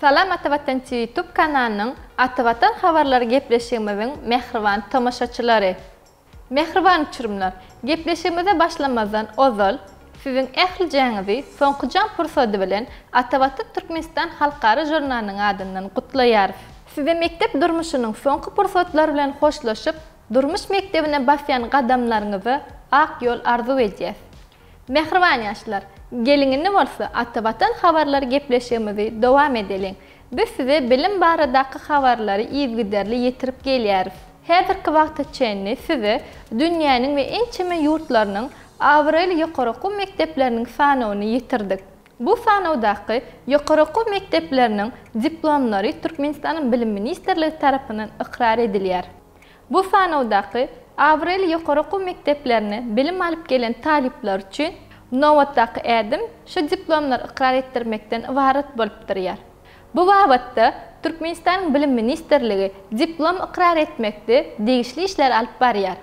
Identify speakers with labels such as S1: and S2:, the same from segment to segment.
S1: Salam Atavatan TV YouTube kanalının Atavatan habarları gepleşigimizin mehriban tomoşaçylary. Mehriban uçurumlar, gepleşigimize başlamazdan ozal, sizin ählijeňizi soňky jan pursady bilen Atavatan Türkmenistan Halkara Jurnalynyň adyndan gutlaýar. Size mektep durmuşynyň soňky pursatlary bilen hoşlaşyp, durmuş mektebine basýan gadamlaryňyzy ak ýol arzu edýär. Mehriban ýaşlar, gelingini bolsa Atavatan habarları gepleşigimizi dowam edelim. Biz size bilim baradaky habarlary ýygyderli ýetirip gelýäris. Häzirki wagtda çenni size dünýäniň we ençeme ýurtlarynyň awraly ýokary okuw mekdepleriniň sanawyny ýetirdik. Bu sanawdaky ýokary okuw mektepleriniň diplomlary Türkmenistanyň Bilim Ministrligi tarapyndan ikrar edilýär. Bu sanawdaky awraly ýokary okuw mekteplerini bilim alyp gelen talipler üçin nowatdaky ädim şu diplomlar ikrar etdirmekden ibaret bolup durýar. Bu wagtda Türkmenistanyň Bilim Ministrligi diplom ikrar etmekde degişli işler alyp barýar.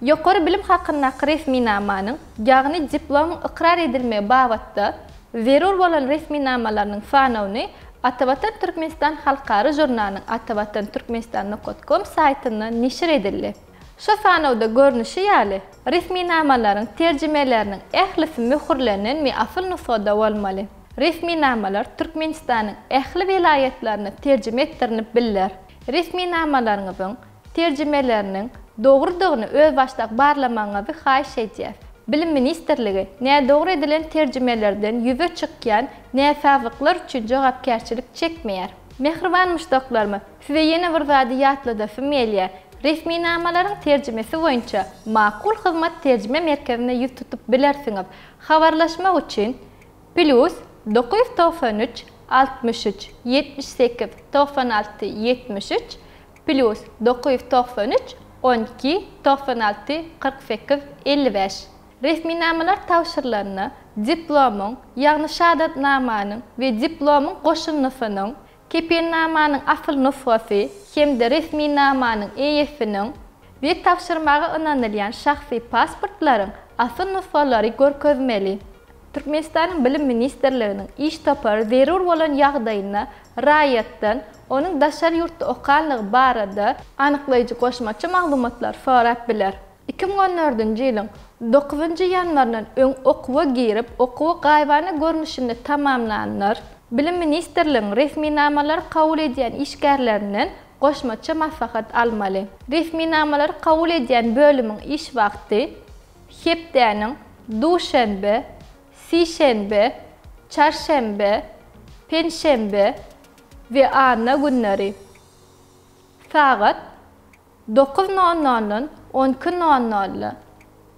S1: Ýokary bilim hakyna resmi namanyň, ýagny diplom ikrar edilmegi wagtda zerur bolan resmi namalarynyň sanawyny Atavatan Türkmenistan Halkara Jurnalynyň atavatan-turkmenistan.com saýtynda neşir edildi. Şu sanawda görnüşi ýaly, resmi namalaryň terjimeleriniň ählisi möhürlenen we asyl nusada bolmaly. Resmi namalar Türkmenistanyň ähli vilayetlerini terjime etdirilip bilýär. Resmi namalaryňyzyň terjimeleriniň dogrudygyny öz başdak barlamaňyzy haýyş edýär. Bilim Ministrligi näme dogry edilen terjimelerden ýüze çykýan näsazlyklar üçin jogapkärçilik çekmeýär. Mehriban muşdaklarmy, size ýene bir zady ýatladasym gelýär. Resmi namalaryň terjimesi boýunça makul hyzmat terjime merkezine ýüz tutup bilersiňiz. Habarlaşmak üçin +993 63 78 96 73 +993 12 96 48 55. Resmi namalar tawşyrlaryny diplomyň, ýagny şahadatnamanyň we diplomyň goşulmasynyň, kepennamanyň asyl nusgasy hemde resmi namanyň EYF-iniň we tawşyrmagy ynanylýan şahsy pasportlaryň asyl nusgalary görkezmeli. Türkmenistanyň Bilim Ministrliginiň iş tapar zerur bolan ýagdaýyna raýatdan onuň daşar ýurtda okanlygy barada anyklaýjy goşmaçy maglumatlar sorap biler. 2014-nji ýylyň 9-njy ýanwaryndan öň okuwa girip, okuwa gaýbany görnüşinde tamamlanýar. Bilim Ministrligiň resmi namalary kabul edýän işgärlerinden goşmaçy maslahat almaly. Resmi namalary kabul edýän bölümiň iş wagty hepdäniň duşanbe, sişenbe, çarşembe, penşembe we ana günleri. Saat 9:00-dan 12:00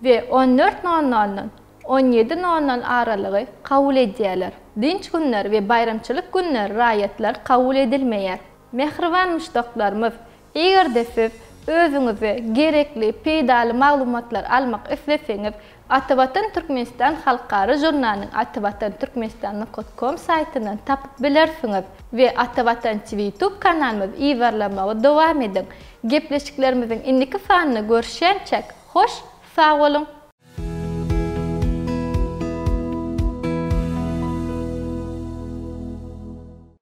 S1: we 14:00-dan 17:00 aralygy kabul edýärler. Dinç günler we bayramçylyk günleri raýatlar kabul edilmeýär. Mehriban muşdaklarymyz, eger de siz özüňize gerekli peýdaly maglumatlar almak isleseňiz, Atavatan Türkmenistan Halkara Jurnalynyň atavatan-turkmenistan.com saýtyndan tapyp bilersiňiz we Atavatan TV YouTube kanalymyzy iýerlemagy dowam edin. Gepleşiklerimiziň indiki sanyny görüşençek hoş, sag bolun.